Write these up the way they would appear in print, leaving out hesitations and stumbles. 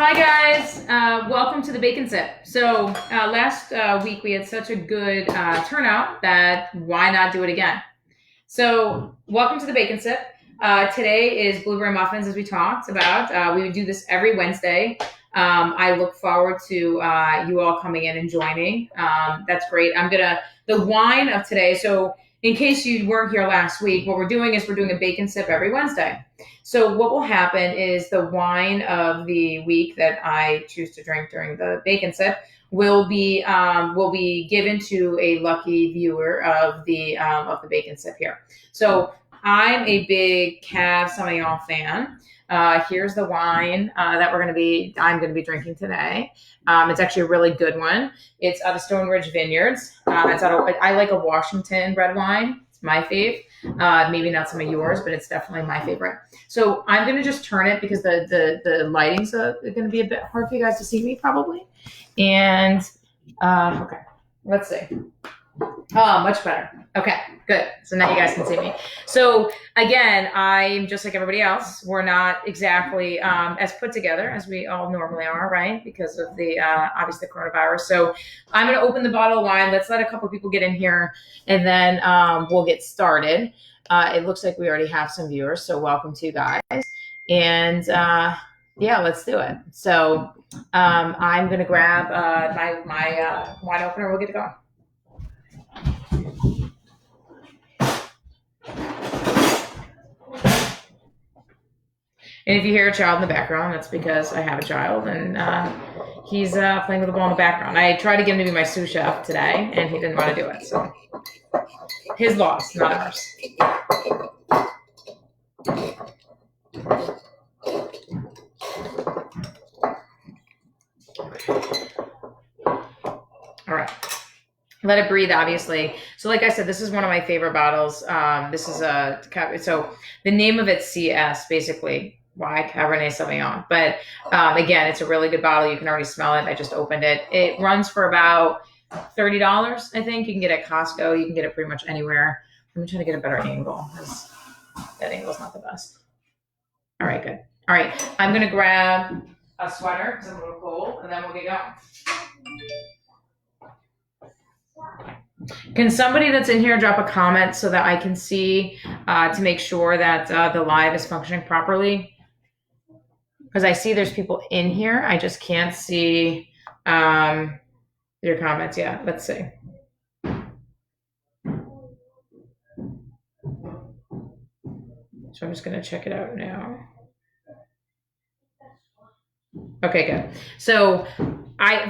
Hi guys, welcome to the Bacon Sip. So last week we had such a good turnout that why not do it again? So welcome to the Bacon Sip. Today is blueberry muffins, as we talked about. We would do this every Wednesday. I look forward to you all coming in and joining. That's great. The wine of today. So in case you weren't here last week, what we're doing is we're doing a bacon sip every Wednesday. So what will happen is the wine of the week that I choose to drink during the bacon sip will be given to a lucky viewer of the bacon sip here. So I'm a big Cave Sauvignon fan. Here's the wine that I'm going to be drinking today. It's actually a really good one. It's out of Stone Ridge Vineyards. I like a Washington red wine. It's my fave. Maybe not some of yours, but it's definitely my favorite. So I'm going to just turn it because the lighting's going to be a bit hard for you guys to see me probably. And okay, let's see. Oh, much better. Okay, good. So now you guys can see me. So again, I'm just like everybody else. We're not exactly as put together as we all normally are, right? Because of the obviously the coronavirus. So I'm going to open the bottle of wine. Let's let a couple people get in here, and then we'll get started. It looks like we already have some viewers, so welcome to you guys. And yeah, let's do it. So I'm going to grab my wine opener. We'll get it going. And if you hear a child in the background, that's because I have a child, and he's playing with a ball in the background. I tried to get him to be my sous chef today, and he didn't want to do it. So his loss, not ours. All right. Let it breathe, obviously. So like I said, this is one of my favorite bottles. This is so the name of it's CS, basically. Why Cabernet Sauvignon? But again, it's a really good bottle. You can already smell it. I just opened it. It runs for about $30, I think. You can get it at Costco. You can get it pretty much anywhere. Let me try to get a better angle because that angle's not the best. All right, good. All right, I'm going to grab a sweater because I'm a little cold, and then we'll get going. Can somebody that's in here drop a comment so that I can see to make sure that the live is functioning properly? Because I see there's people in here. I just can't see your comments yet. Let's see. So I'm just going to check it out now. Okay, good. So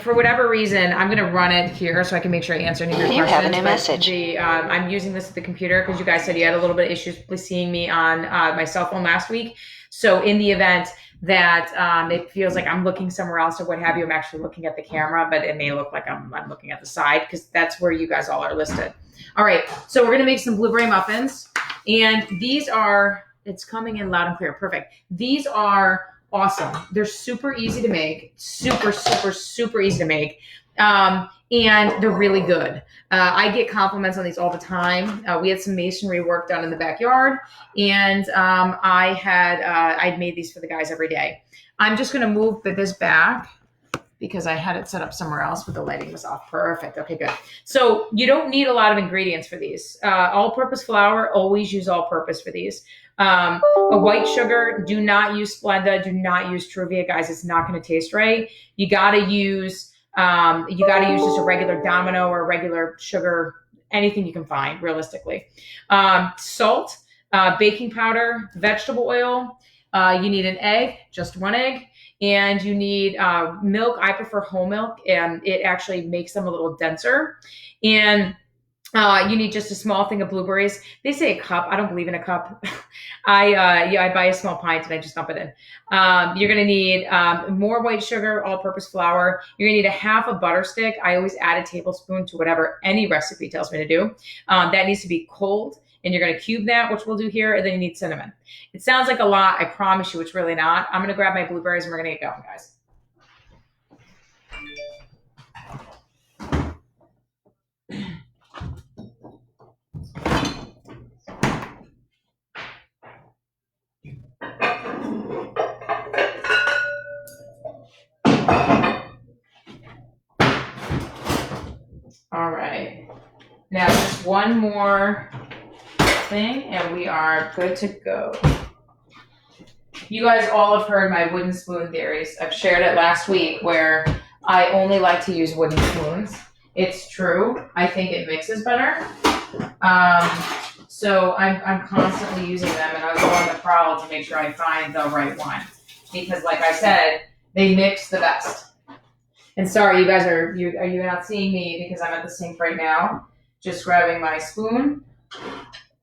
for whatever reason, I'm going to run it here so I can make sure I answer any of your questions. You have a new message. I'm using this at the computer because you guys said you had a little bit of issues seeing me on my cell phone last week. So in the event that it feels like I'm looking somewhere else or what have you, I'm actually looking at the camera, but it may look like I'm looking at the side because that's where you guys all are listed. All right, so we're going to make some blueberry muffins. And these are, it's coming in loud and clear. Perfect. These are awesome. They're super easy to make. Super, super, super easy to make. And they're really good. I get compliments on these all the time. We had some masonry work done in the backyard, and I'd made these for the guys every day. I'm just going to move this back because I had it set up somewhere else, but the lighting was off. Perfect. Okay, good. So you don't need a lot of ingredients for these. All-purpose flour, always use all-purpose for these. A white sugar, do not use Splenda, do not use Truvia, guys. It's not going to taste right. You got to use just a regular Domino or a regular sugar, anything you can find, realistically. Salt, baking powder, vegetable oil. You need an egg, just one egg. And you need milk. I prefer whole milk, and it actually makes them a little denser. And you need just a small thing of blueberries. They say a cup. I don't believe in a cup. I buy a small pint and I just dump it in. You're going to need more white sugar, all-purpose flour. You're going to need a half a butter stick. I always add a tablespoon to whatever any recipe tells me to do. That needs to be cold, and you're going to cube that, which we'll do here, and then you need cinnamon. It sounds like a lot. I promise you it's really not. I'm going to grab my blueberries and we're going to get going, guys. Now just one more thing and we are good to go. You guys all have heard my wooden spoon theories. I've shared it last week where I only like to use wooden spoons. It's true. I think it mixes better. So I'm constantly using them, and I go on the prowl to make sure I find the right one. Because like I said, they mix the best. And sorry, you guys are you not seeing me because I'm at the sink right now, just grabbing my spoon.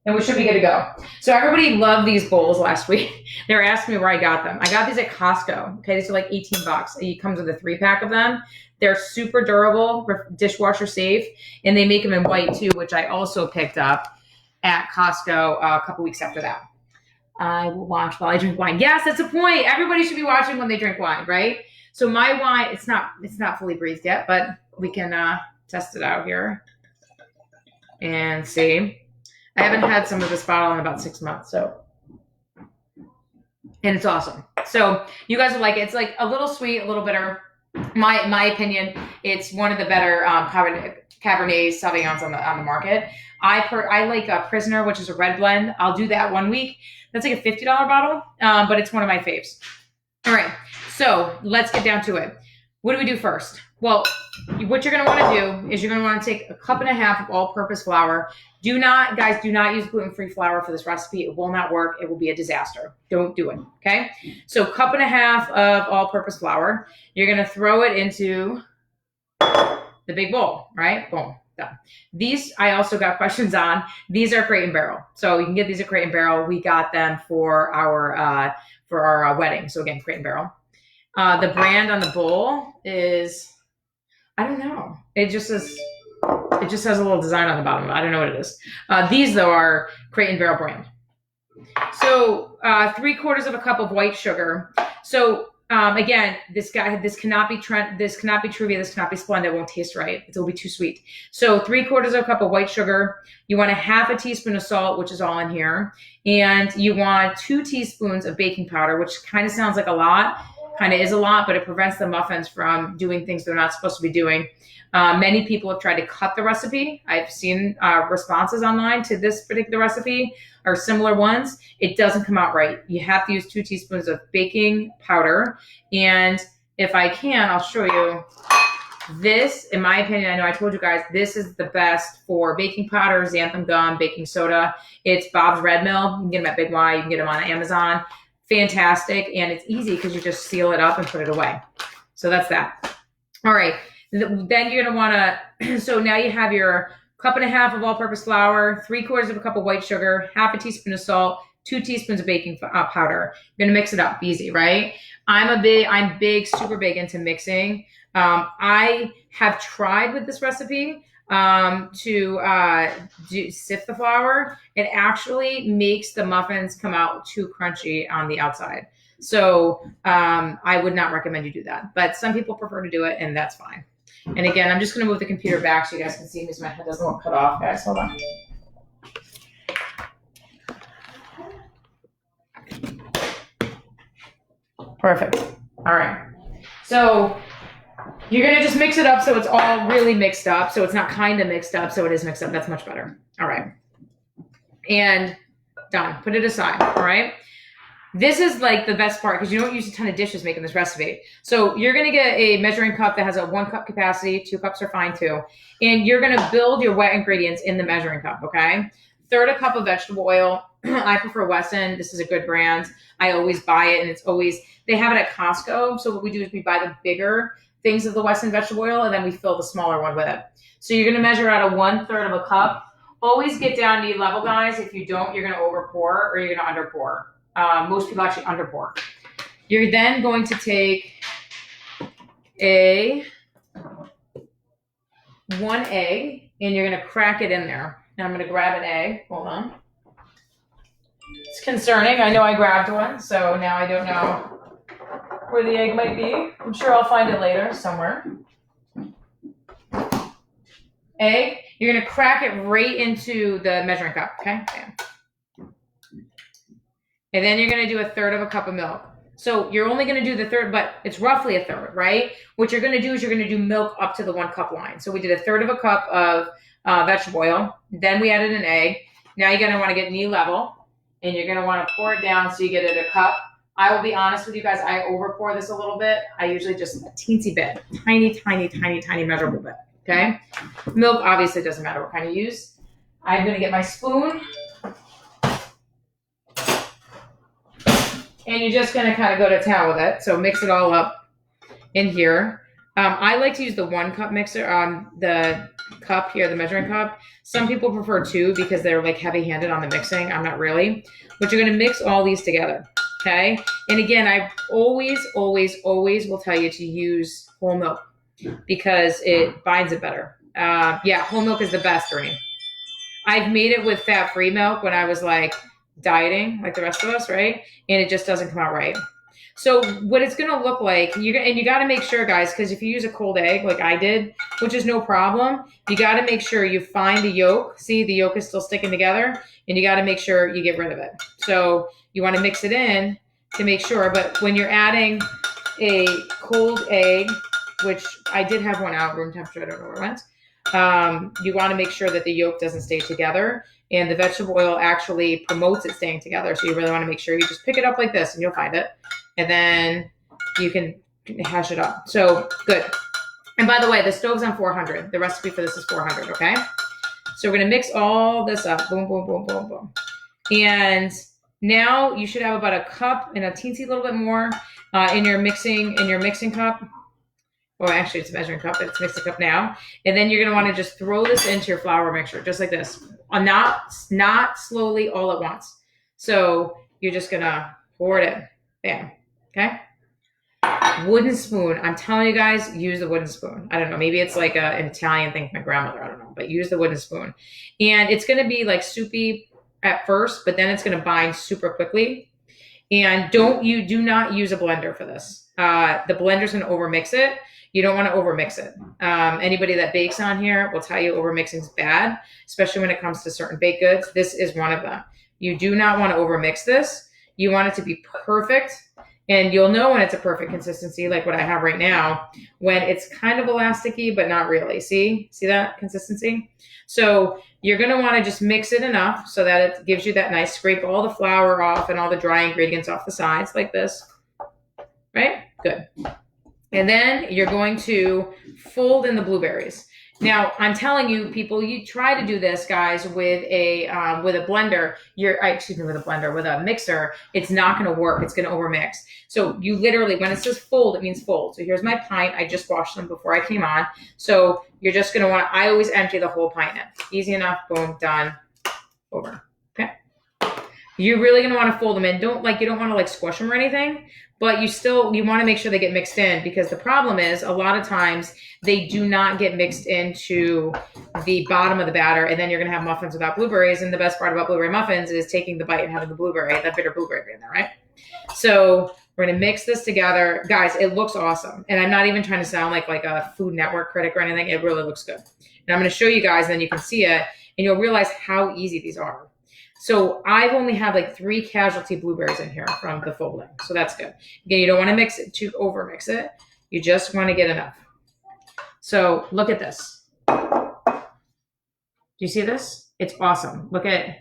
And we should be good to go. So everybody loved these bowls last week. They were asking me where I got them. I got these at Costco. Okay, these are like $18. It comes with a 3-pack of them. They're super durable, dishwasher safe, and they make them in white too, which I also picked up at Costco a couple weeks after that. I will watch while I drink wine. Yes, that's a point. Everybody should be watching when they drink wine, right? So my wine, it's not fully breathed yet, but we can test it out here and see. I haven't had some of this bottle in about 6 months, so. And it's awesome. So you guys will like it. It's like a little sweet, a little bitter. My opinion, it's one of the better Cabernet Sauvignons on the market. I like a Prisoner, which is a red blend. I'll do that one week. That's like a $50 bottle, but it's one of my faves. All right, so let's get down to it. What do we do first? Well, what you're going to want to do is you're going to want to take a 1.5 cups of all-purpose flour. Do not use gluten-free flour for this recipe. It will not work. It will be a disaster. Don't do it, okay? So 1.5 cups of all-purpose flour. You're going to throw it into the big bowl, right? Boom, done. These I also got questions on. These are Crate and Barrel. So you can get these at Crate and Barrel. We got them for our wedding. So again, Crate and Barrel. The brand on the bowl is, I don't know. It just has a little design on the bottom. I don't know what it is. These though are Crate and Barrel brand. So 3/4 cup of white sugar. So again, this cannot be Truvia. This cannot be Splenda. It won't taste right. It will be too sweet. So 3/4 cup of white sugar. You want a 1/2 teaspoon of salt, which is all in here, and you want 2 teaspoons of baking powder, which kind of sounds like a lot. Kind of is a lot, but it prevents the muffins from doing things they're not supposed to be doing. Many people have tried to cut the recipe. I've seen responses online to this particular recipe or similar ones. It doesn't come out right. You have to use 2 teaspoons of baking powder. And if I can, I'll show you this. In my opinion, I know I told you guys, this is the best for baking powder, xanthan gum, baking soda. It's Bob's Red Mill. You can get them at Big Y. You can get them on Amazon. Fantastic. And it's easy because you just seal it up and put it away. So that's that. All right. Then you're going to want to, so now you have your 1.5 cups of all-purpose flour, 3/4 cup of white sugar, 1/2 teaspoon of salt, 2 teaspoons of baking powder. You're going to mix it up. Easy, right? I'm super big into mixing. I have tried with this recipe to sift the flour. It actually makes the muffins come out too crunchy on the outside. So I would not recommend you do that. But some people prefer to do it, and that's fine. And again, I'm just going to move the computer back so you guys can see me so my head doesn't look cut off, guys. Hold on. Perfect. All right. So you're going to just mix it up so it's all really mixed up. So it's not kind of mixed up, so it is mixed up. That's much better. All right. And done. Put it aside. All right. This is like the best part because you don't use a ton of dishes making this recipe. So you're going to get a measuring cup that has a 1 cup capacity. 2 cups are fine too. And you're going to build your wet ingredients in the measuring cup, okay? 1/3 cup of vegetable oil. I prefer Wesson. This is a good brand. I always buy it, and it's always, they have it at Costco. So what we do is we buy the bigger things of the Wesson vegetable oil, and then we fill the smaller one with it. So you're going to measure out a 1/3 cup. Always get down knee level, guys. If you don't, you're going to over pour or you're going to under pour. Most people actually under pour. You're then going to take one egg and you're going to crack it in there. Now I'm going to grab an egg. Hold on. It's concerning. I know I grabbed one, so now I don't know where the egg might be. I'm sure I'll find it later somewhere. Egg. You're going to crack it right into the measuring cup, okay? Bam. And then you're going to do 1/3 cup of milk. So you're only going to do the 1/3, but it's roughly 1/3, right? What you're going to do is you're going to do milk up to the 1 cup line. So we did 1/3 cup of vegetable oil. Then we added an egg. Now you're going to want to get knee level, and you're going to want to pour it down so you get it a cup. I will be honest with you guys, I over pour this a little bit. I usually just a teensy bit, tiny measurable bit, okay? Milk obviously doesn't matter what kind you use. I'm going to get my spoon. And you're just going to kind of go to town with it. So mix it all up in here. I like to use the 1 cup mixer, the cup here, the measuring cup. Some people prefer 2 because they're like heavy-handed on the mixing. I'm not really. But you're going to mix all these together, okay? And again, I always will tell you to use whole milk because it binds it better. Yeah, whole milk is the best, Doreen. I've made it with fat-free milk when I was like dieting, like the rest of us, right? And it just doesn't come out right. So what it's going to look like, and you got to make sure, guys, because if you use a cold egg like I did, which is no problem, you got to make sure you find the yolk. See, the yolk is still sticking together, and you got to make sure you get rid of it. So you want to mix it in to make sure, but when you're adding a cold egg, which I did have one out, room temperature, I don't know where it went, you want to make sure that the yolk doesn't stay together, and the vegetable oil actually promotes it staying together. So you really want to make sure you just pick it up like this, and you'll find it. And then you can hash it up. So good. And by the way, the stove's on 400. The recipe for this is 400, okay? So we're going to mix all this up. Boom, boom, boom, boom, boom. And now you should have about a cup and a teensy little bit more in your mixing cup. Well, actually, it's a measuring cup, but it's a mixing cup now. And then you're going to want to just throw this into your flour mixture, just like this. Not slowly all at once. So you're just going to pour it in. Bam. Okay? Wooden spoon. I'm telling you guys, use the wooden spoon. I don't know. Maybe it's like an Italian thing from my grandmother. I don't know. But use the wooden spoon. And it's going to be like soupy at first, but then it's going to bind super quickly. And do not use a blender for this. The blender's going to overmix it. You don't want to overmix it. Anybody that bakes on here will tell you overmixing is bad, especially when it comes to certain baked goods. This is one of them. You do not want to overmix this. You want it to be perfect. And you'll know when it's a perfect consistency, like what I have right now, when it's kind of elasticy, but not really. See that consistency? So you're going to want to just mix it enough so that it gives you that nice, scrape all the flour off and all the dry ingredients off the sides like this. Right? Good. And then you're going to fold in the blueberries. Now, I'm telling you, people, you try to do this, guys, with a blender. With a mixer, it's not going to work. It's going to overmix. So you literally, when it says fold, it means fold. So here's my pint. I just washed them before I came on. So you're just going to want to, I always empty the whole pint in. Easy enough. Boom, done. Over. Okay. You're really going to want to fold them in. You don't want to like squish them or anything, but you want to make sure they get mixed in, because the problem is a lot of times they do not get mixed into the bottom of the batter, and then you're going to have muffins without blueberries. And the best part about blueberry muffins is taking the bite and having that bitter blueberry in there, right? So we're going to mix this together. Guys, it looks awesome. And I'm not even trying to sound like a Food Network critic or anything. It really looks good. And I'm going to show you guys, and then you can see it, and you'll realize how easy these are. So I've only had like 3 casualty blueberries in here from the folding. So that's good. Again, you don't want to mix it to overmix it. You just want to get enough. So look at this. Do you see this? It's awesome. Look at,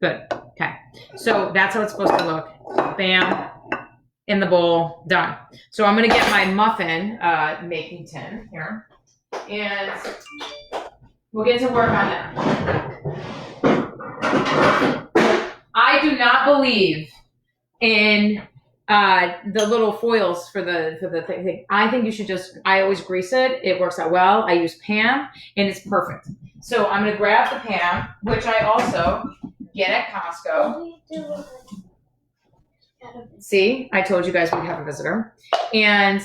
good. Okay. So that's how it's supposed to look. Bam. In the bowl. Done. So I'm going to get my muffin making tin here. And we'll get to work on that. I do not believe in the little foils for the thing. I think you should I always grease it. It works out well. I use Pam, and it's perfect. So I'm going to grab the Pam, which I also get at Costco. See, I told you guys we'd have a visitor. And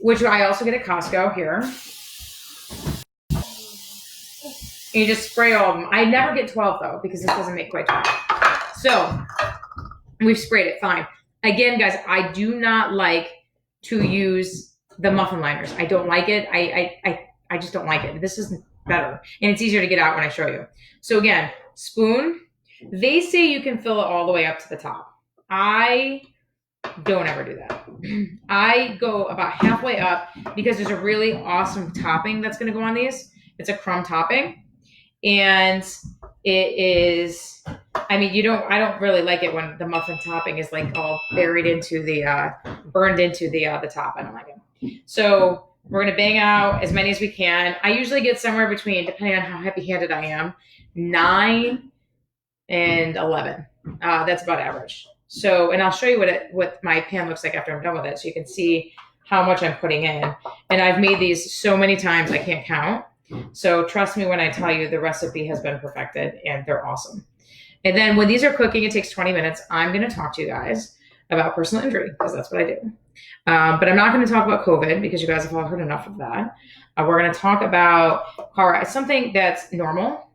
which I also get at Costco here. And you just spray all of them. I never get 12 though, because this doesn't make quite 12. So we've sprayed it, fine. Again, guys, I do not like to use the muffin liners. I don't like it. I just don't like it. This is better. And it's easier to get out when I show you. So again, spoon. They say you can fill it all the way up to the top. I don't ever do that. I go about halfway up because there's a really awesome topping that's going to go on these. It's a crumb topping. And it is, I mean, I don't really like it when the muffin topping is like all buried into burned into the top. I don't like it. So we're going to bang out as many as we can. I usually get somewhere between, depending on how heavy-handed I am, 9 and 11. That's about average. So, and I'll show you what my pan looks like after I'm done with it, so you can see how much I'm putting in. And I've made these so many times I can't count. So trust me when I tell you the recipe has been perfected and they're awesome. And then when these are cooking, it takes 20 minutes. I'm going to talk to you guys about personal injury because that's what I do. But I'm not going to talk about COVID because you guys have all heard enough of that. We're going to talk about something that's normal,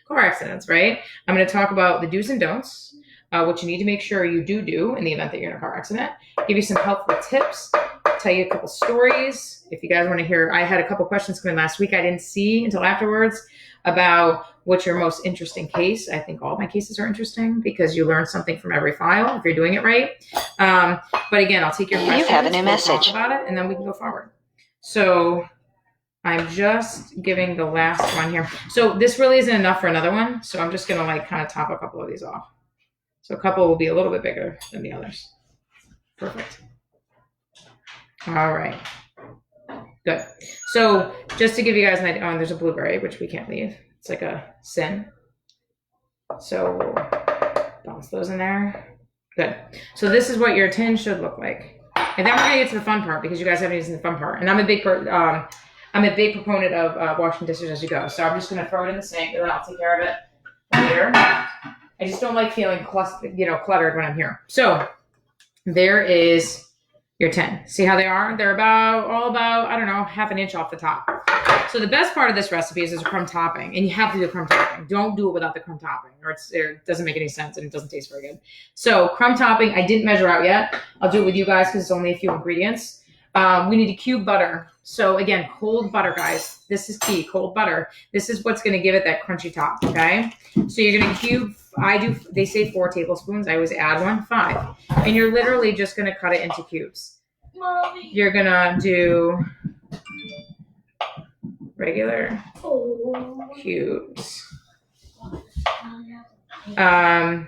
car accidents, right? I'm going to talk about the do's and don'ts, what you need to make sure you do in the event that you're in a car accident, give you some helpful tips, tell you a couple stories. If you guys want to hear, I had a couple questions come in last week I didn't see until afterwards about what's your most interesting case. I think all my cases are interesting because you learn something from every file if you're doing it right. But again, I'll take your questions. You have a new message. Talk about it, and then we can go forward. So I'm just giving the last one here. So this really isn't enough for another one. So I'm just going to like kind of top a couple of these off. So a couple will be a little bit bigger than the others. Perfect. All right. Good. So just to give you guys an idea, there's a blueberry, which we can't leave. It's like a sin. So bounce those in there. Good. So this is what your tin should look like. And then we're going to get to the fun part because you guys haven't even seen the fun part. And I'm a big proponent of washing dishes as you go. So I'm just going to throw it in the sink and then I'll take care of it later. I just don't like feeling cluttered when I'm here. So there is your tin. See how they are? They're all about, I don't know, half an inch off the top. So the best part of this recipe is there's a crumb topping, and you have to do crumb topping. Don't do it without the crumb topping, or it doesn't make any sense and it doesn't taste very good. So crumb topping, I didn't measure out yet. I'll do it with you guys because it's only a few ingredients. We need to cube butter. So again, cold butter, guys. This is key, cold butter. This is what's going to give it that crunchy top, okay? So you're going to cube, they say 4 tablespoons. I always add 5. And you're literally just going to cut it into cubes. Mommy. You're going to do regular cubes. And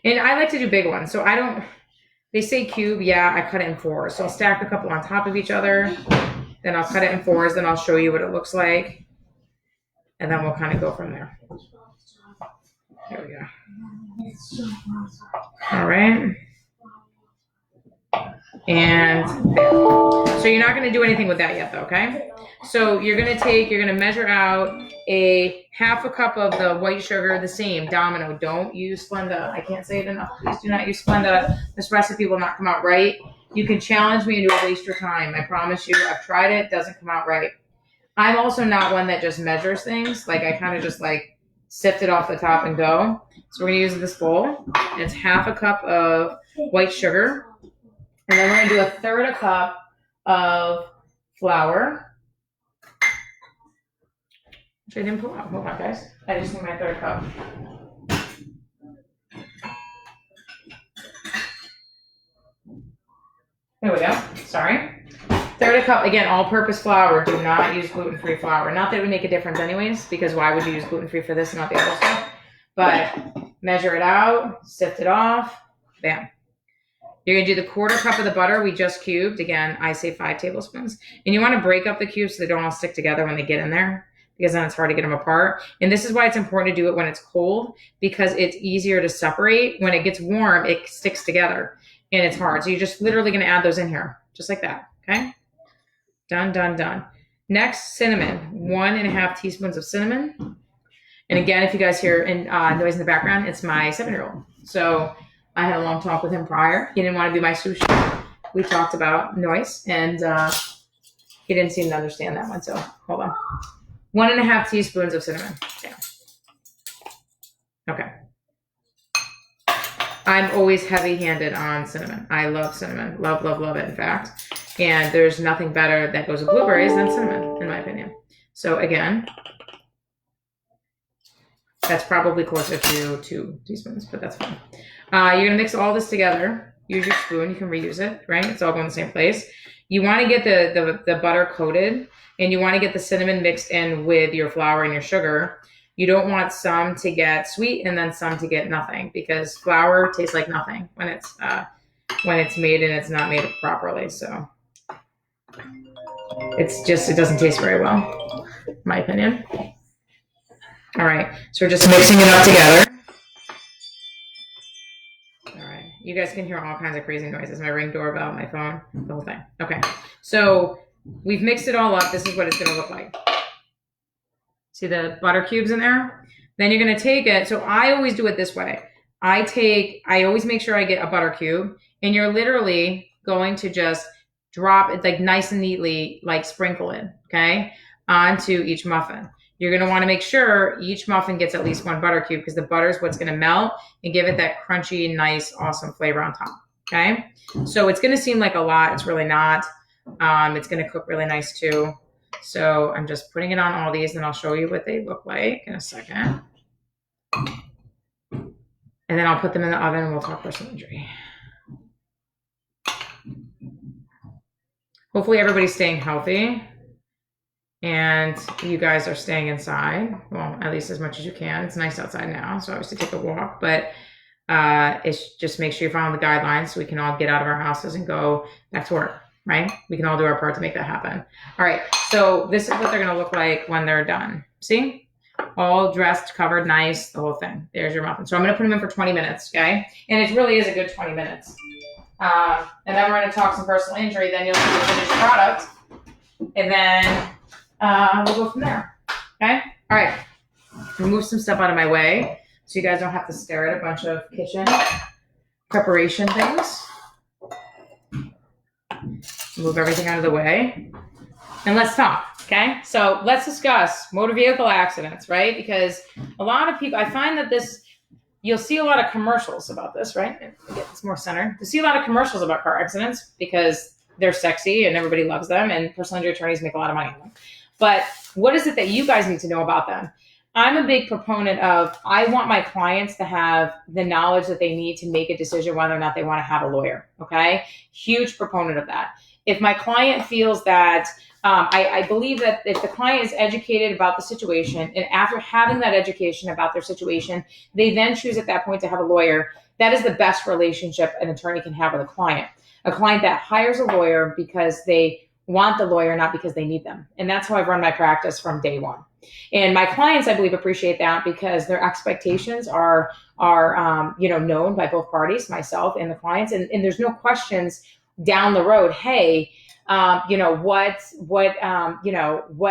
I like to do big ones. So they say cube. Yeah, I cut it in 4. So I'll stack a couple on top of each other. Then I'll cut it in 4s. Then I'll show you what it looks like. And then we'll kind of go from there. There we go. All right. And there. So you're not going to do anything with that yet though, okay? So you're going to measure out a half a cup of the white sugar, the same, Domino. Don't use Splenda. I can't say it enough. Please do not use Splenda. This recipe will not come out right. You can challenge me and do a waste your time. I promise you, I've tried it. It doesn't come out right. I'm also not one that just measures things. Like I kind of just like sift it off the top and go. So we're going to use this bowl. And it's half a cup of white sugar. And then we're going to do a 1/3 cup of flour. Which I didn't pull out. Hold on, guys. I just need my 1/3 cup. There we go. Sorry. 1/3 cup, again, all-purpose flour. Do not use gluten-free flour. Not that it would make a difference anyways, because why would you use gluten-free for this and not the other stuff? But measure it out, sift it off, bam. You're going to do the 1/4 cup of the butter we just cubed. Again, I say 5 tablespoons. And you want to break up the cubes so they don't all stick together when they get in there, because then it's hard to get them apart. And this is why it's important to do it when it's cold, because it's easier to separate. When it gets warm, it sticks together and it's hard. So you're just literally going to add those in here, just like that, okay? Done, done, done. Next, cinnamon. 1.5 teaspoons of cinnamon. And again, if you guys hear noise in the background, it's my 7-year-old. So I had a long talk with him prior. He didn't want to be my sous chef. We talked about noise, and he didn't seem to understand that one. So hold on. 1.5 teaspoons of cinnamon. Yeah. Okay. I'm always heavy-handed on cinnamon. I love cinnamon. Love, love, love it, in fact. And there's nothing better that goes with blueberries than cinnamon, in my opinion. So again, that's probably closer to 2 teaspoons, but that's fine. You're going to mix all this together. Use your spoon. You can reuse it, right? It's all going in the same place. You want to get the butter coated, and you want to get the cinnamon mixed in with your flour and your sugar. You don't want some to get sweet and then some to get nothing, because flour tastes like nothing when it's made and it's not made properly. So it doesn't taste very well, in my opinion. All right, so we're just mixing it up together. All right, you guys can hear all kinds of crazy noises. My Ring doorbell, my phone, the whole thing. Okay, so we've mixed it all up. This is what it's gonna look like. See the butter cubes in there? Then you're gonna take it. So I always do it this way. I always make sure I get a butter cube, and you're literally going to just drop it like nice and neatly, like sprinkle it, okay, onto each muffin. You're going to want to make sure each muffin gets at least one butter cube, because the butter is what's going to melt and give it that crunchy, nice, awesome flavor on top, okay? So it's going to seem like a lot. It's really not. It's going to cook really nice too. So I'm just putting it on all these, and I'll show you what they look like in a second. And then I'll put them in the oven and we'll talk personal injury. Hopefully everybody's staying healthy and you guys are staying inside. Well, at least as much as you can. It's nice outside now, so obviously take a walk, but it's just make sure you follow the guidelines so we can all get out of our houses and go back to work, right? We can all do our part to make that happen. All right, so this is what they're gonna look like when they're done. See? All dressed, covered, nice, the whole thing. There's your muffin. So I'm going to put them in for 20 minutes, okay? And it really is a good 20 minutes. And then we're going to talk some personal injury. Then you'll see the finished product. And then we'll go from there, okay? All right. Remove some stuff out of my way so you guys don't have to stare at a bunch of kitchen preparation things. Move everything out of the way. And let's talk. Okay, so let's discuss motor vehicle accidents, right? Because a lot of people, I find that you'll see a lot of commercials about this, right? Get this more centered. You see a lot of commercials about car accidents because they're sexy and everybody loves them, and personal injury attorneys make a lot of money on them. But what is it that you guys need to know about them? I'm a big proponent of, I want my clients to have the knowledge that they need to make a decision whether or not they want to have a lawyer, okay? Huge proponent of that. If my client feels that, I believe that if the client is educated about the situation, and after having that education about their situation, they then choose at that point to have a lawyer, that is the best relationship an attorney can have with a client. A client that hires a lawyer because they want the lawyer, not because they need them. And that's how I've run my practice from day one. And my clients, I believe, appreciate that because their expectations are known by both parties, myself and the clients. And there's no questions down the road. Hey, what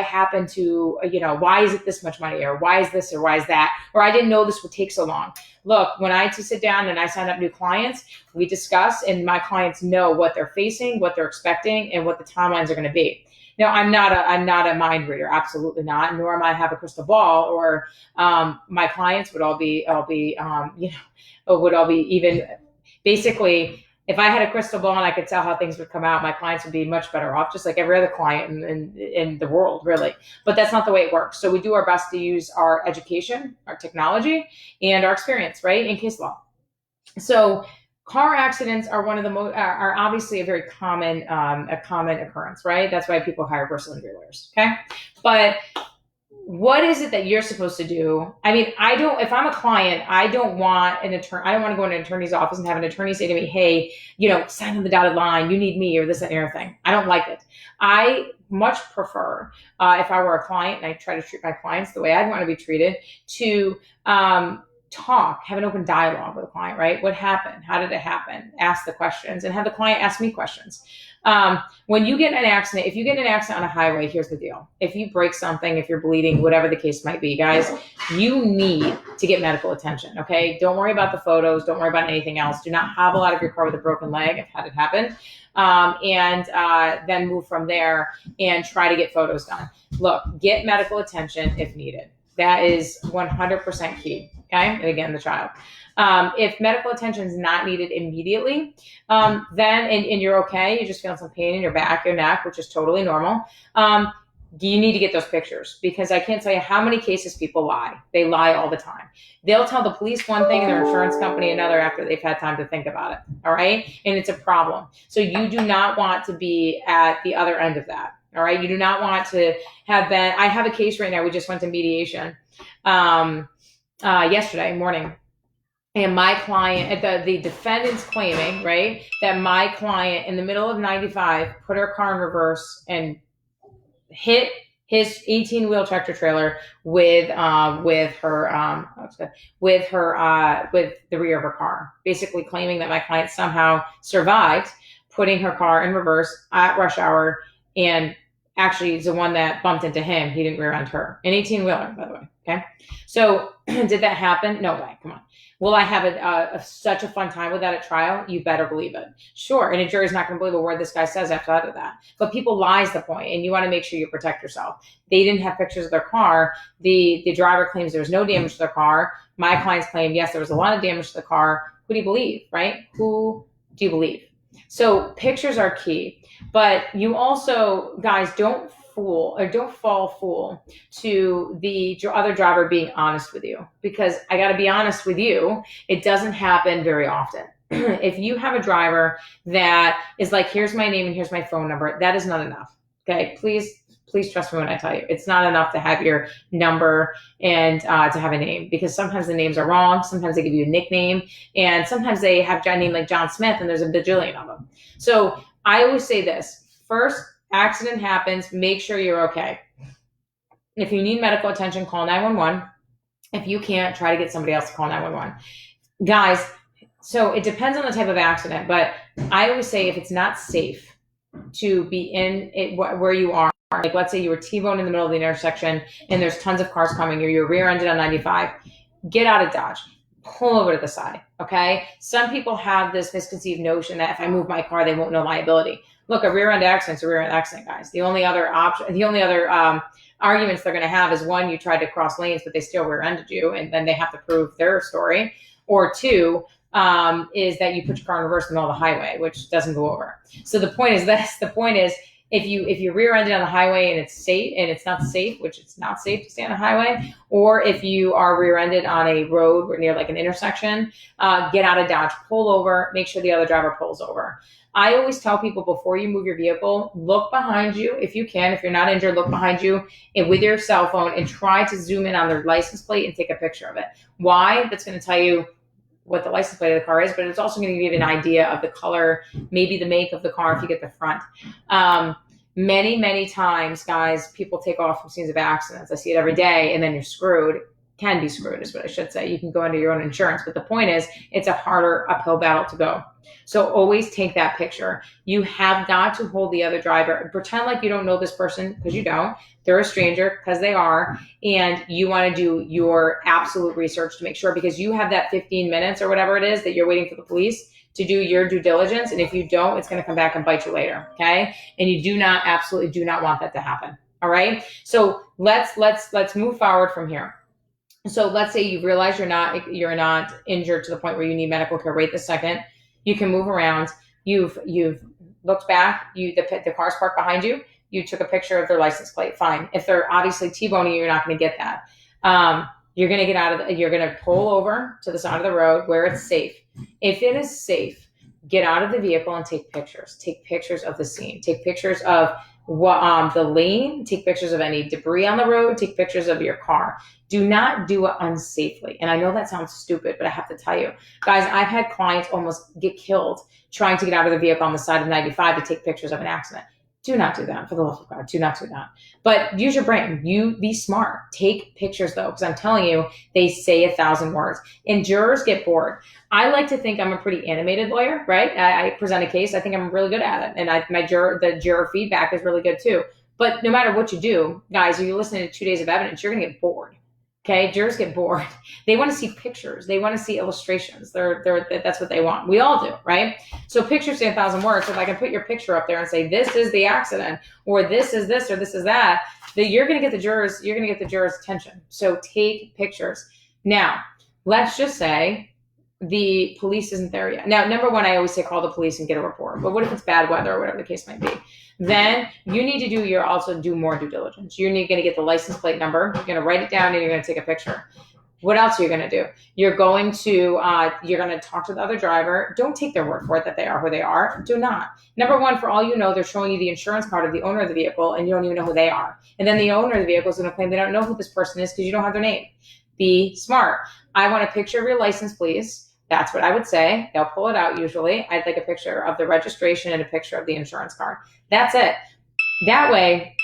happened to, why is it this much money, or why is this, or why is that, or I didn't know this would take so long. Look, when I sit down and I sign up new clients, we discuss, and my clients know what they're facing, what they're expecting, and what the timelines are going to be. Now, I'm not a mind reader, absolutely not, nor am I have a crystal ball, or my clients would all be even basically. If I had a crystal ball and I could tell how things would come out, my clients would be much better off, just like every other client in the world, really. But that's not the way it works. So we do our best to use our education, our technology, and our experience, right, in case law. So car accidents are are obviously a very common occurrence, right? That's why people hire personal injury lawyers, okay? But what is it that you're supposed to do? I mean, if I'm a client, I don't want an attorney. I don't want to go into an attorney's office and have an attorney say to me, hey, sign on the dotted line, you need me, or this and the other thing. I don't like it. I much prefer, if I were a client, and I try to treat my clients the way I'd want to be treated, to talk, have an open dialogue with a client, right? What happened? How did it happen? Ask the questions and have the client ask me questions. When you get in an accident, if you get in an accident on a highway, here's the deal. If you break something, if you're bleeding, whatever the case might be, guys, you need to get medical attention, okay? Don't worry about the photos. Don't worry about anything else. Do not hobble out of your car with a broken leg. I've had it happen. And then move from there and try to get photos done. Look, get medical attention if needed. That is 100% key, okay? And again, the child. If medical attention is not needed immediately, then, and you're okay, you're just feeling some pain in your back, your neck, which is totally normal, you need to get those pictures, because I can't tell you how many cases people lie. They lie all the time. They'll tell the police one thing and their insurance company another after they've had time to think about it, all right? And it's a problem. So you do not want to be at the other end of that. All right. You do not want to have been, I have a case right now. We just went to mediation yesterday morning. And my client, the defendant's claiming, right, that my client in the middle of 95 put her car in reverse and hit his 18-wheel tractor trailer with the rear of her car, basically claiming that my client somehow survived putting her car in reverse at rush hour, and actually is the one that bumped into him. He didn't rear end her. An 18-wheeler, by the way. Okay. So did that happen? No way. Come on. Will I have such a fun time with that at trial? You better believe it. Sure. And a jury's not going to believe a word this guy says after that. But people lie is the point, and you want to make sure you protect yourself. They didn't have pictures of their car. The driver claims there was no damage to their car. My clients claim, yes, there was a lot of damage to the car. Who do you believe, right? Who do you believe? So pictures are key. But you also, guys, don't fall fool to the other driver being honest with you, because I got to be honest with you, it doesn't happen very often. If you have a driver that is like, here's my name and here's my phone number, that is not enough. Okay, please trust me when I tell you, it's not enough to have your number and to have a name, because sometimes the names are wrong. Sometimes they give you a nickname, and sometimes they have a name like John Smith and there's a bajillion of them. So I always say this: first, accident happens, make sure you're okay. If you need medical attention, call 911. If you can't, try to get somebody else to call 911. Guys, so it depends on the type of accident, but I always say if it's not safe to be in it where you are, like let's say you were T-boned in the middle of the intersection and there's tons of cars coming, or you're rear-ended on 95, get out of Dodge. Pull over to the side, okay? Some people have this misconceived notion that if I move my car, they won't know liability. Look, a rear-end accident's a rear-end accident, guys. The only other arguments they're going to have is, one, you tried to cross lanes, but they still rear-ended you, and then they have to prove their story. Or two, is that you put your car in reverse in the middle of the highway, which doesn't go over. So the point is this: the point is, if you're rear-ended on the highway and it's safe, and it's not safe, which it's not safe to stay on a highway, or if you are rear-ended on a road or near like an intersection, get out of Dodge, pull over, make sure the other driver pulls over. I always tell people, before you move your vehicle, look behind you if you can. If you're not injured, look behind you and with your cell phone and try to zoom in on their license plate and take a picture of it. Why? That's going to tell you what the license plate of the car is, but it's also going to give you an idea of the color, maybe the make of the car if you get the front. Many times, guys, people take off from scenes of accidents. I see it every day, and then you're screwed. Can be screwed is what I should say. You can go under your own insurance, but the point is, it's a harder uphill battle to go. So always take that picture. You have got to hold the other driver. Pretend like you don't know this person, because you don't. They're a stranger, because they are. And you want to do your absolute research to make sure, because you have that 15 minutes or whatever it is that you're waiting for the police to do your due diligence. And if you don't, it's going to come back and bite you later. Okay. And you absolutely do not want that to happen. All right. So let's move forward from here. So let's say you realize you're not injured to the point where you need medical care right this second. You can move around. You've looked back. The car's parked behind you. You took a picture of their license plate. Fine. If they're obviously T-boning you, you're not going to get that. You're going to get out of. You're going to pull over to the side of the road where it's safe. If it is safe, get out of the vehicle and take pictures. Take pictures of the scene. Take pictures of the lane. Take pictures of any debris on the road. Take pictures of your car. Do not do it unsafely. And I know that sounds stupid, but I have to tell you, guys, I've had clients almost get killed trying to get out of the vehicle on the side of 95 to take pictures of an accident. Do not do that, for the love of God. Do not do that. But use your brain. You be smart. Take pictures, though, because I'm telling you, they say 1,000 words. And jurors get bored. I like to think I'm a pretty animated lawyer, right? I present a case. I think I'm really good at it. And the juror feedback is really good, too. But no matter what you do, guys, if you're listening to 2 days of evidence, you're going to get bored. Okay, jurors get bored. They want to see pictures. They want to see illustrations. That's what they want. We all do, right? So pictures say 1,000 words. So if I can put your picture up there and say, this is the accident, or this is this, or this is that, then you're going to get the jurors' attention. So take pictures. Now, let's just say the police isn't there yet. Now, number one, I always say call the police and get a report. But what if it's bad weather or whatever the case might be? Then you need to do more due diligence. You're going to get the license plate number. You're going to write it down and you're going to take a picture. What else are you going to do? You're going to talk to the other driver. Don't take their word for it that they are who they are. Do not. Number one, for all you know, they're showing you the insurance card of the owner of the vehicle, and you don't even know who they are. And then the owner of the vehicle is going to claim they don't know who this person is because you don't have their name. Be smart. I want a picture of your license, please. That's what I would say. They'll pull it out usually. I'd like a picture of the registration and a picture of the insurance card. That's it. That way,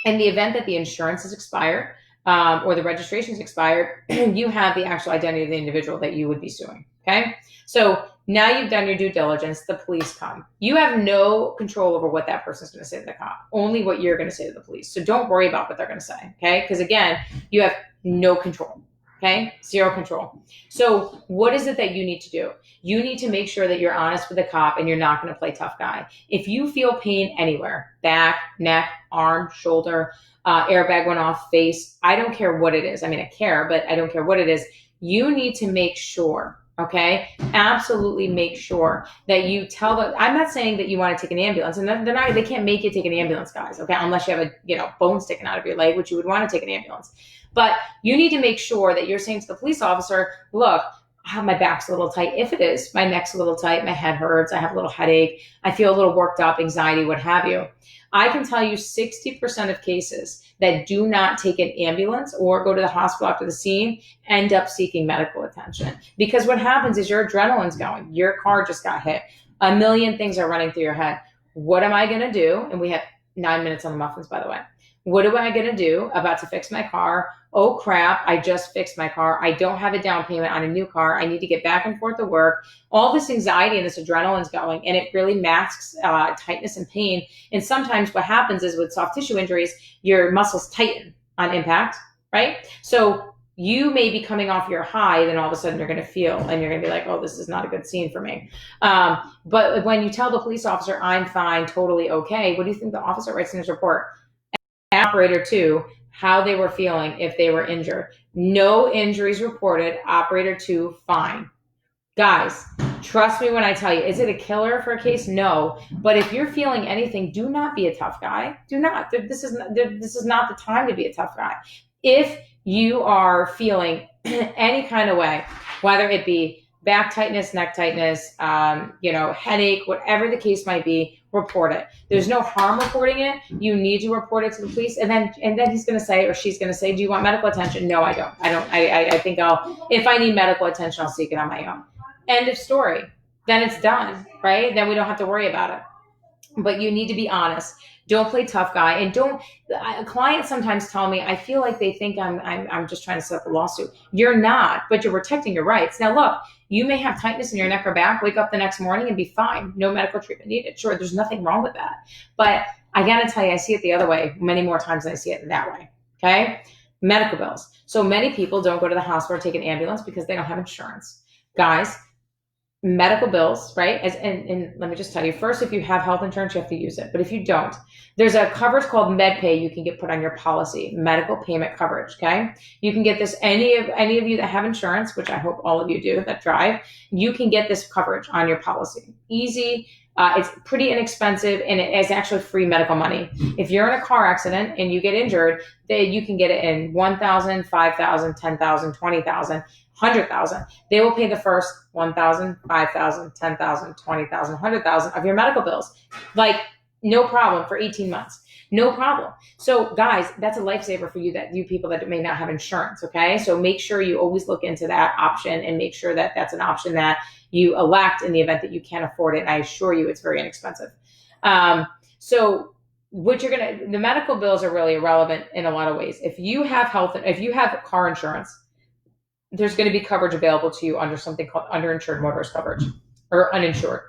in the event that the insurance is expired or the registration is expired, you have the actual identity of the individual that you would be suing. Okay? So now you've done your due diligence. The police come. You have no control over what that person's going to say to the cop, only what you're going to say to the police. So don't worry about what they're going to say. Okay? Because again, you have no control. Okay? Zero control. So what is it that you need to do? You need to make sure that you're honest with the cop and you're not going to play tough guy. If you feel pain anywhere, back, neck, arm, shoulder, airbag went off, face, I don't care what it is. I mean, I care, but I don't care what it is. You need to make sure, okay? Absolutely make sure that you tell them. I'm not saying that you want to take an ambulance, and they can't make you take an ambulance, guys, okay? Unless you have a bone sticking out of your leg, which you would want to take an ambulance. But you need to make sure that you're saying to the police officer, look, my back's a little tight. If it is, my neck's a little tight, my head hurts, I have a little headache, I feel a little worked up, anxiety, what have you. I can tell you 60% of cases that do not take an ambulance or go to the hospital after the scene end up seeking medical attention. Because what happens is your adrenaline's going. Your car just got hit. A million things are running through your head. What am I going to do? And we have 9 minutes on the muffins, by the way. What am I going to do? About to fix my car. Oh, crap. I just fixed my car. I don't have a down payment on a new car. I need to get back and forth to work. All this anxiety and this adrenaline's going, and it really masks tightness and pain. And sometimes what happens is with soft tissue injuries, your muscles tighten on impact, right? So you may be coming off your high, then all of a sudden you're going to feel, and you're going to be like, oh, this is not a good scene for me. But when you tell the police officer, I'm fine, totally okay, what do you think the officer writes in his report? Operator 2, how they were feeling if they were injured. No injuries reported. Operator 2, fine. Guys, trust me when I tell you, is it a killer for a case? No. But if you're feeling anything, do not be a tough guy. Do not. This is not the time to be a tough guy. If you are feeling any kind of way, whether it be back tightness, neck tightness, headache, whatever the case might be, report it. There's no harm reporting it. You need to report it to the police. And then he's going to say, or she's going to say, do you want medical attention? No, I don't. I think if I need medical attention, I'll seek it on my own. End of story. Then it's done, right? Then we don't have to worry about it. But you need to be honest. Don't play tough guy, and clients sometimes tell me, I feel like they think I'm just trying to set up a lawsuit. You're not, but you're protecting your rights. Now look, you may have tightness in your neck or back, wake up the next morning and be fine. No medical treatment needed. Sure, there's nothing wrong with that. But I gotta tell you, I see it the other way many more times than I see it that way. Okay? Medical bills. So many people don't go to the hospital or take an ambulance because they don't have insurance. Guys, medical bills, right? And let me just tell you, first, if you have health insurance, you have to use it. But if you don't, there's a coverage called MedPay you can get put on your policy, medical payment coverage, okay? You can get this, any of you that have insurance, which I hope all of you do that drive, you can get this coverage on your policy. Easy. It's pretty inexpensive, and it is actually free medical money. If you're in a car accident and you get injured, then you can get it in $1,000, $5,000, $10,000, $20,000, $100,000. They will pay the first $1,000, $5,000, $10,000, $20,000, $100,000 of your medical bills. Like, no problem for 18 months. No problem. So guys, that's a lifesaver for you people that may not have insurance, okay? So make sure you always look into that option and make sure that that's an option that you elect in the event that you can't afford it. And I assure you it's very inexpensive. So the medical bills are really irrelevant in a lot of ways. If you have car insurance, there's going to be coverage available to you under something called underinsured motorist coverage or uninsured.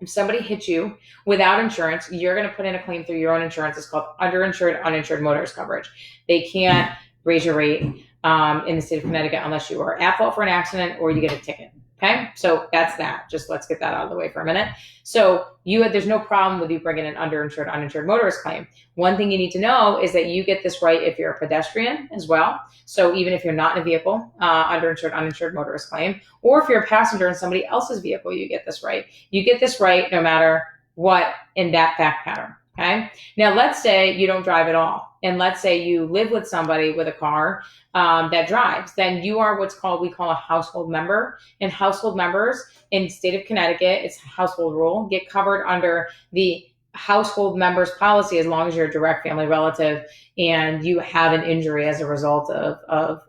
If somebody hits you without insurance, you're going to put in a claim through your own insurance. It's called underinsured, uninsured motorist coverage. They can't raise your rate in the state of Connecticut unless you are at fault for an accident or you get a ticket. Okay, so that's that. Just let's get that out of the way for a minute. So there's no problem with you bringing an underinsured, uninsured motorist claim. One thing you need to know is that you get this right if you're a pedestrian as well. So even if you're not in a vehicle, underinsured, uninsured motorist claim, or if you're a passenger in somebody else's vehicle, you get this right. You get this right no matter what in that fact pattern. Okay. Now, let's say you don't drive at all. And let's say you live with somebody with a car that drives. Then you are we call a household member. And household members in the state of Connecticut, it's a household rule, get covered under the household members policy as long as you're a direct family relative and you have an injury as a result of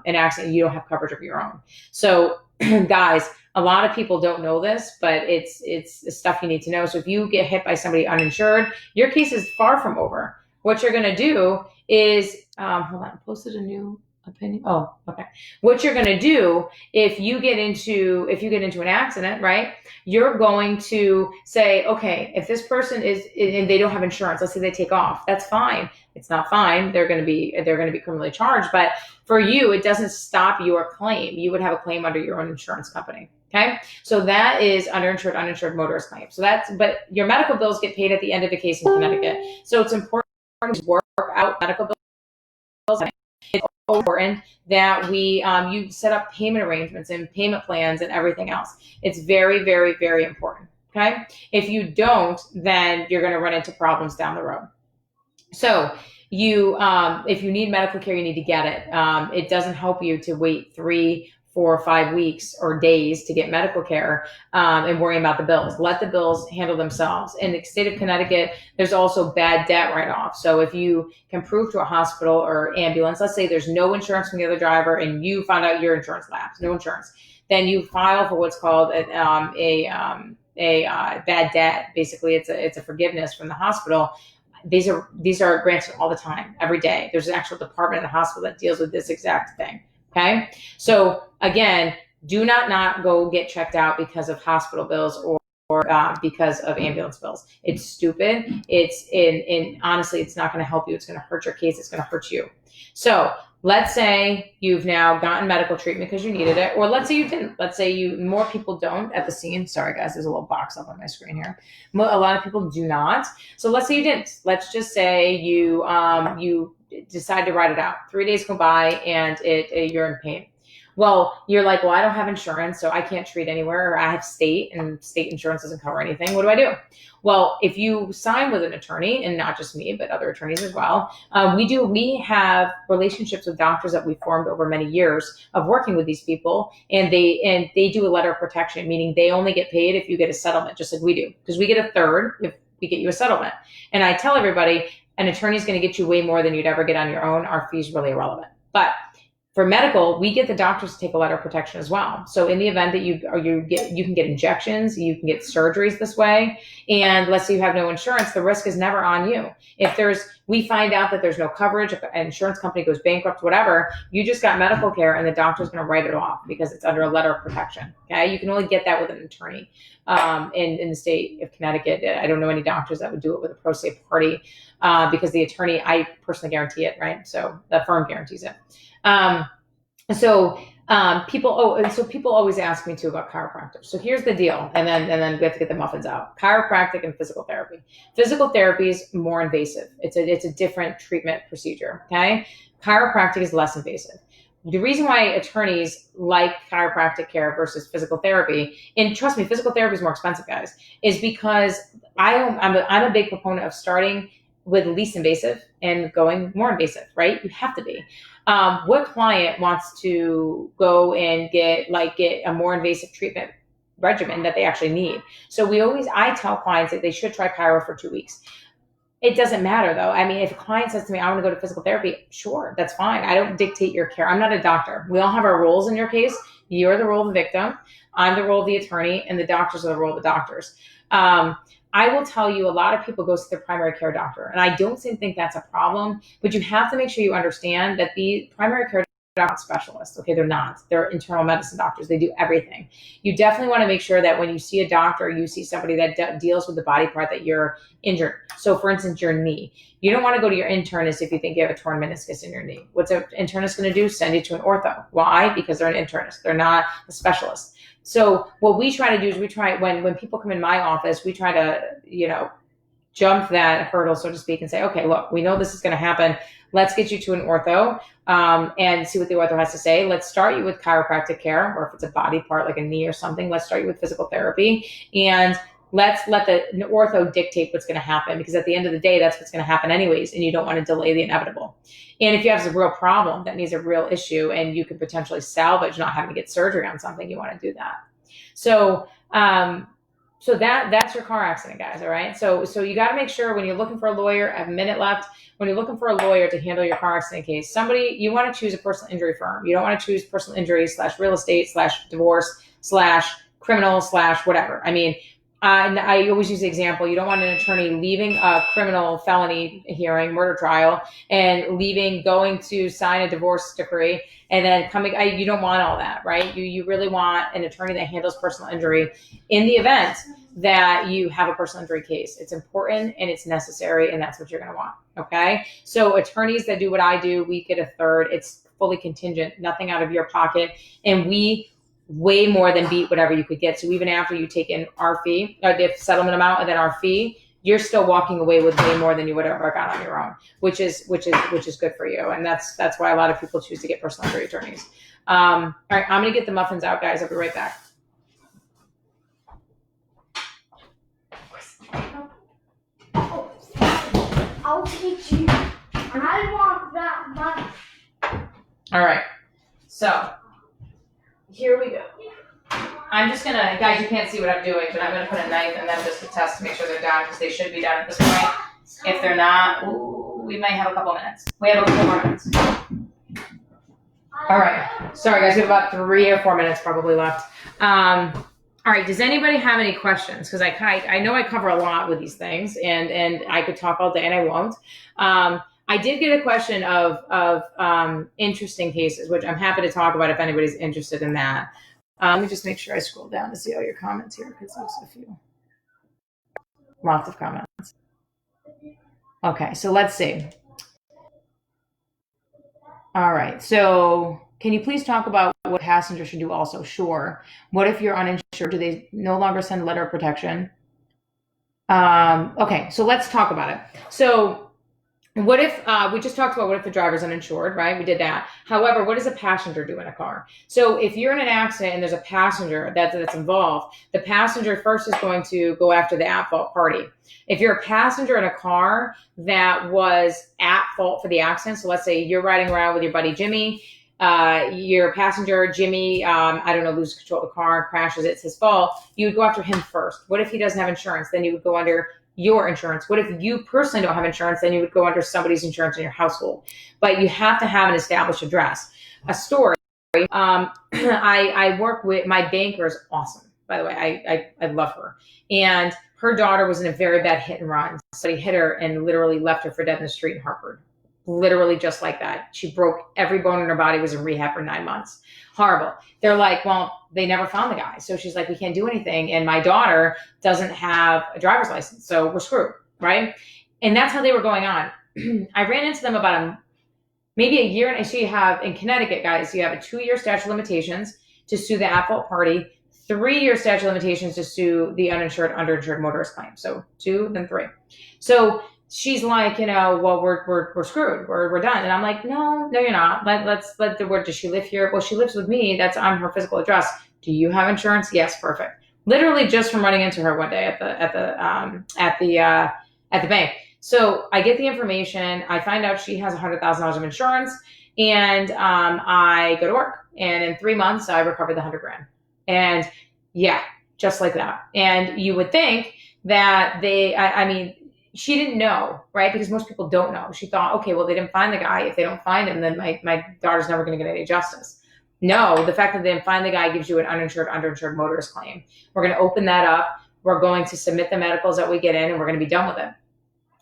an accident. You don't have coverage of your own. So, guys, a lot of people don't know this, but it's stuff you need to know. So if you get hit by somebody uninsured, your case is far from over. What you're going to do is, hold on, I posted a new opinion. Oh, okay. What you're going to do if you get into an accident, right? You're going to say, okay, if this person is and they don't have insurance, let's say they take off, that's fine. It's not fine. They're going to be criminally charged, but for you, it doesn't stop your claim. You would have a claim under your own insurance company. Okay. So that is uninsured motorist claim. But your medical bills get paid at the end of the case in Connecticut. So it's important to work out medical bills. It's important that you set up payment arrangements and payment plans and everything else. It's very, very, very important. Okay. If you don't, then you're going to run into problems down the road. So if you need medical care, you need to get it. It doesn't help you to wait 3, 4 or 5 weeks or days to get medical care and worry about the bills. Let the bills handle themselves. In the state of Connecticut, there's also bad debt write-off. So if you can prove to a hospital or ambulance, let's say there's no insurance from the other driver and you found out your insurance lapsed, no insurance, then you file for what's called a bad debt. Basically, it's a forgiveness from the hospital. These are granted all the time, every day. There's an actual department in the hospital that deals with this exact thing. Okay. So again, do not go get checked out because of hospital bills or because of ambulance bills. It's stupid. Honestly, it's not going to help you. It's going to hurt your case. It's going to hurt you. So let's say you've now gotten medical treatment because you needed it, or let's say you didn't. Let's say more people don't at the scene. Sorry guys, there's a little box up on my screen here. A lot of people do not. So let's say you didn't. Let's just say you decide to ride it out. 3 days go by and you're in pain. Well, you're like, well, I don't have insurance, so I can't treat anywhere, or I have state, and state insurance doesn't cover anything. What do I do? Well, if you sign with an attorney, and not just me, but other attorneys as well, we have relationships with doctors that we formed over many years of working with these people, and they do a letter of protection, meaning they only get paid if you get a settlement, just like we do, because we get a third if we get you a settlement. And I tell everybody, an attorney is going to get you way more than you'd ever get on your own. Our fee's really irrelevant. But for medical, we get the doctors to take a letter of protection as well. So in the event that you can get injections, you can get surgeries this way. And let's say you have no insurance, the risk is never on you. If we find out that there's no coverage, if an insurance company goes bankrupt, whatever, you just got medical care and the doctor's going to write it off because it's under a letter of protection. Okay. You can only get that with an attorney. In the state of Connecticut, I don't know any doctors that would do it with a pro se party because the attorney, I personally guarantee it, right? So the firm guarantees it. People always ask me too about chiropractors. So here's the deal. And then we have to get the muffins out. Chiropractic and physical therapy. Physical therapy is more invasive. It's a different treatment procedure. Okay. Chiropractic is less invasive. The reason why attorneys like chiropractic care versus physical therapy, and trust me, physical therapy is more expensive, guys, is because I'm a big proponent of starting with least invasive and going more invasive, right? You have to be. What client wants to go and get a more invasive treatment regimen that they actually need? So I tell clients that they should try chiro for 2 weeks. It doesn't matter though. I mean, if a client says to me, I want to go to physical therapy, sure, that's fine. I don't dictate your care. I'm not a doctor. We all have our roles in your case. You're the role of the victim. I'm the role of the attorney, and the doctors are the role of the doctors. I will tell you, a lot of people go to their primary care doctor, and I don't think that's a problem, but you have to make sure you understand that the primary care doctors are not specialists. Okay, they're not. They're internal medicine doctors. They do everything. You definitely want to make sure that when you see a doctor, you see somebody that deals with the body part that you're injured. So for instance, your knee. You don't want to go to your internist if you think you have a torn meniscus in your knee. What's an internist going to do? Send you to an ortho. Why? Because they're an internist. They're not a specialist. So what we try to do is when people come in my office, we try to, jump that hurdle, so to speak, and say, okay, look, we know this is going to happen. Let's get you to an ortho and see what the ortho has to say. Let's start you with chiropractic care, or if it's a body part like a knee or something, let's start you with physical therapy. And Let's let the ortho dictate what's going to happen, because at the end of the day, that's what's going to happen anyways, and you don't want to delay the inevitable. And if you have a real problem that needs a real issue and you could potentially salvage not having to get surgery on something, you want to do that. So, that's your car accident, guys. All right. So you got to make sure when you're looking for a lawyer, I have a minute left. When you're looking for a lawyer to handle your car accident case, you want to choose a personal injury firm. You don't want to choose personal injury / real estate / divorce / criminal / whatever. I mean, and I always use the example, you don't want an attorney leaving a criminal felony hearing, murder trial, and going to sign a divorce decree, and then you don't want all that, right? You really want an attorney that handles personal injury in the event that you have a personal injury case. It's important and it's necessary, and that's what you're going to want, okay? So attorneys that do what I do, we get a third. It's fully contingent, nothing out of your pocket, and we way more than beat whatever you could get. So even after you take in our fee, the settlement amount, and then our fee, you're still walking away with way more than you would have ever got on your own, which is good for you. And that's why a lot of people choose to get personal injury attorneys. All right, I'm gonna get the muffins out, guys. I'll be right back. I'll teach you. I want that money. All right, so here we go. I'm just gonna, guys, you can't see what I'm doing, but I'm gonna put a knife in them just to test to make sure they're done, because they should be done at this point. If they're not, we might have a couple minutes. We have a couple more minutes. All right. Sorry, guys, we have about 3 or 4 minutes probably left. All right. Does anybody have any questions? Because I know I cover a lot with these things, and I could talk all day, and I won't. I did get a question of interesting cases, which I'm happy to talk about if anybody's interested in that. Let me just make sure I scroll down to see all your comments here, because there's a few. Lots of comments. Okay, so let's see. All right, so can you please talk about what passengers should do also? Sure. What if you're uninsured? Do they no longer send a letter of protection? Okay, so let's talk about it. So what if, we just talked about what if the driver's uninsured, right? We did that. However, what does a passenger do in a car? So if you're in an accident and there's a passenger that's involved, the passenger first is going to go after the at-fault party. If you're a passenger in a car that was at fault for the accident, so let's say you're riding around with your buddy Jimmy, your passenger Jimmy, loses control of the car and crashes, it's his fault, you would go after him first. What if he doesn't have insurance? Then you would go under your insurance. What if you personally don't have insurance? Then you would go under somebody's insurance in your household. But you have to have an established address. A story. I work with, my banker is awesome, by the way. I love her. And her daughter was in a very bad hit and run. Somebody hit her and literally left her for dead in the street in Hartford. Literally just like that. She broke every bone in her body, was in rehab for 9 months. Horrible. They're like, well, they never found the guy. So she's like, we can't do anything. And my daughter doesn't have a driver's license. So we're screwed, right? And that's how they were going on. I ran into them about maybe a year. And so you have, in Connecticut, guys, you have a 2-year statute of limitations to sue the at-fault party, 3-year statute of limitations to sue the uninsured, underinsured motorist claim. So 2, then 3. So she's like, well, we're screwed. We're done. And I'm like, no, you're not. Does she live here? Well, she lives with me. That's on her physical address. Do you have insurance? Yes, perfect. Literally just from running into her one day at the bank. So I get the information. I find out she has $100,000 of insurance, and I go to work. And in 3 months, I recovered the $100,000. And yeah, just like that. And you would think that she didn't know, right? Because most people don't know. She thought, okay, well, they didn't find the guy. If they don't find him, then my daughter's never going to get any justice. No, the fact that they didn't find the guy gives you an uninsured, underinsured motorist claim. We're going to open that up. We're going to submit the medicals that we get in, and we're going to be done with it.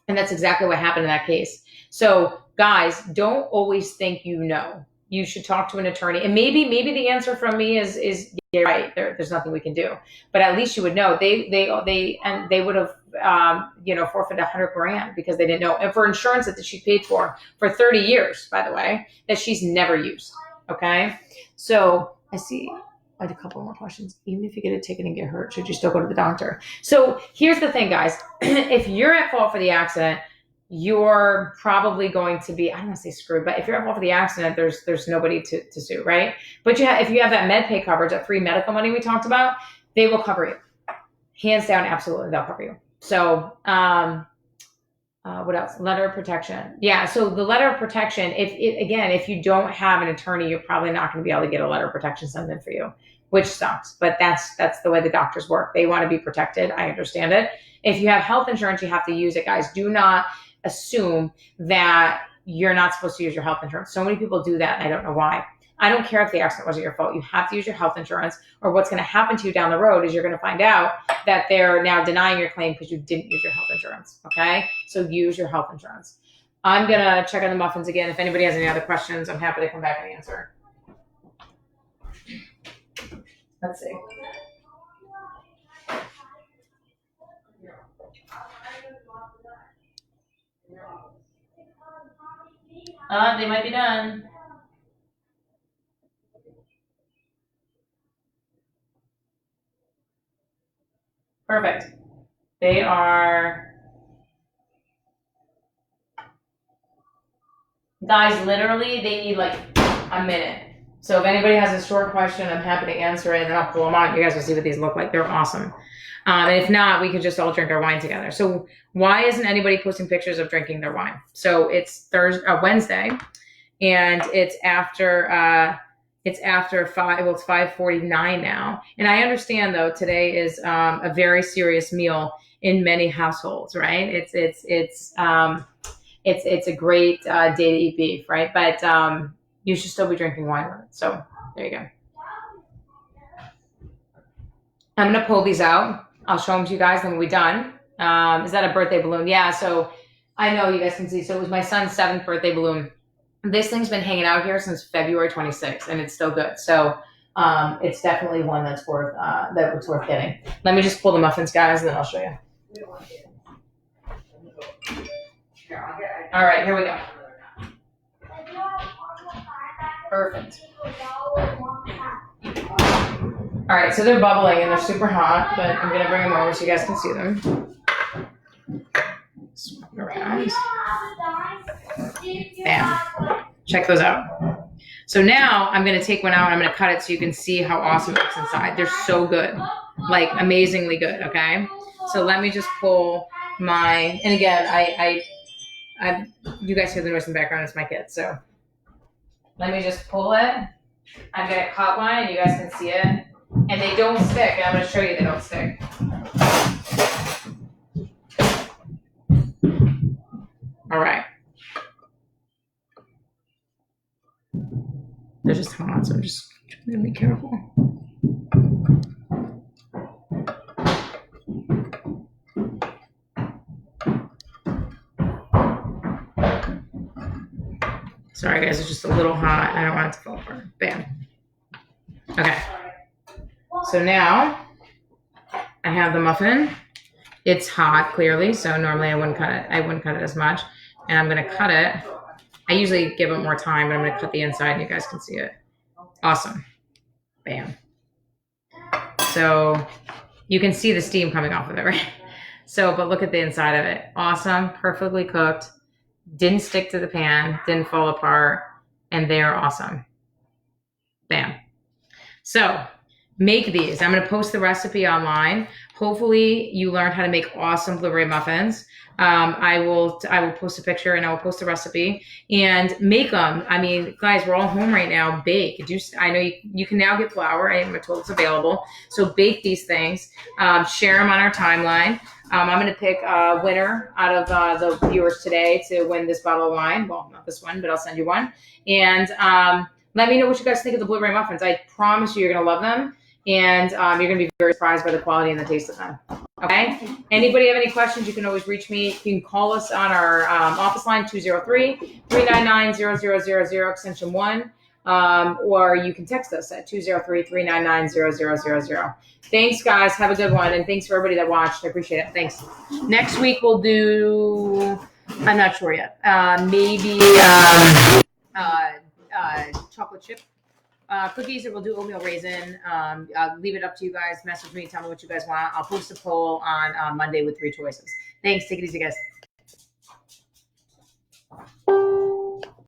And that's exactly what happened in that case. So guys, don't always think you know. You should talk to an attorney. And maybe the answer from me is yeah, right. There's nothing we can do. But at least you would know. They would have forfeited $100,000 because they didn't know. And for insurance that she paid for 30 years, by the way, that she's never used. Okay. So I see. I had a couple more questions. Even if you get a ticket and get hurt, should you still go to the doctor? So here's the thing, guys. If you're at fault for the accident, you're probably going to be, I don't want to say screwed, but if you're at fault for the accident, there's nobody to sue, right? But if you have that med pay coverage, that free medical money we talked about, they will cover you. hands down, absolutely, they'll cover you. So, what else? Letter of protection. Yeah. So the letter of protection, if you don't have an attorney, you're probably not going to be able to get a letter of protection sent in for you, which sucks. But that's the way the doctors work. They want to be protected. I understand it. If you have health insurance, you have to use it, guys. Do not assume that you're not supposed to use your health insurance. So many people do that, and I don't know why. I don't care if the accident wasn't your fault. You have to use your health insurance, or what's going to happen to you down the road is you're going to find out that they're now denying your claim because you didn't use your health insurance. Okay? So use your health insurance. I'm going to check on the muffins again. If anybody has any other questions, I'm happy to come back and answer. Let's see. They might be done. Perfect. They are, guys, literally, they need like a minute. So if anybody has a short question, I'm happy to answer it, and then I'll pull them out. You guys will see what these look like. They're awesome. And if not, we could just all drink our wine together. So why isn't anybody posting pictures of drinking their wine? So it's Wednesday, and it's after 5. Well, it's 5:49 now. And I understand, though, today is a very serious meal in many households, right? It's a great day to eat beef, right? But you should still be drinking wine with it. So there you go. I'm gonna pull these out. I'll show them to you guys, then we'll be done. Is that a birthday balloon? Yeah. So I know you guys can see. So it was my son's 7th birthday balloon. This thing's been hanging out here since February 26th, and it's still good. So it's definitely one that's worth getting. Let me just pull the muffins, guys, and then I'll show you. All right, here we go. Perfect. All right, so they're bubbling and they're super hot, but I'm gonna bring them over so you guys can see them. Swap around. Bam. Check those out. So now I'm going to take one out and I'm going to cut it so you can see how awesome it looks inside. They're so good. Like amazingly good, okay? So let me just pull my, and again, I you guys hear the noise in the background, it's my kids. So let me just pull it. I'm going to cut one and you guys can see it. And they don't stick. And I'm going to show you they don't stick. All right. They're just hot, so I'm just trying to be careful. Sorry, guys, it's just a little hot. I don't want it to fall apart. Bam. Okay. So now I have the muffin. It's hot, clearly, so normally I wouldn't cut it as much. And I'm going to cut it. I usually give it more time, but I'm going to cut the inside and you guys can see it. Awesome. Bam. So you can see the steam coming off of it, right? So, but look at the inside of it. Awesome. Perfectly cooked. Didn't stick to the pan. Didn't fall apart. And they're awesome. Bam. So make these. I'm going to post the recipe online. Hopefully you learned how to make awesome blueberry muffins. I will post a picture and I will post the recipe and make them. I mean, guys, we're all home right now. Bake. I know you can now get flour. I am told it's available. So bake these things. Share them on our timeline. I'm going to pick a winner out of the viewers today to win this bottle of wine. Well, not this one, but I'll send you one. And let me know what you guys think of the blueberry muffins. I promise you're going to love them. And you're going to be very surprised by the quality and the taste of them. Okay? Anybody have any questions, you can always reach me. You can call us on our office line, 203-399-0000, extension 1. Or you can text us at 203-399-0000. Thanks, guys. Have a good one. And thanks for everybody that watched. I appreciate it. Thanks. Next week we'll do, I'm not sure yet, maybe chocolate chip cookies, or we'll do oatmeal raisin. I'll leave it up to you guys. Message me, tell me what you guys want. I'll post a poll on Monday with 3 choices. Thanks. Take it easy, guys.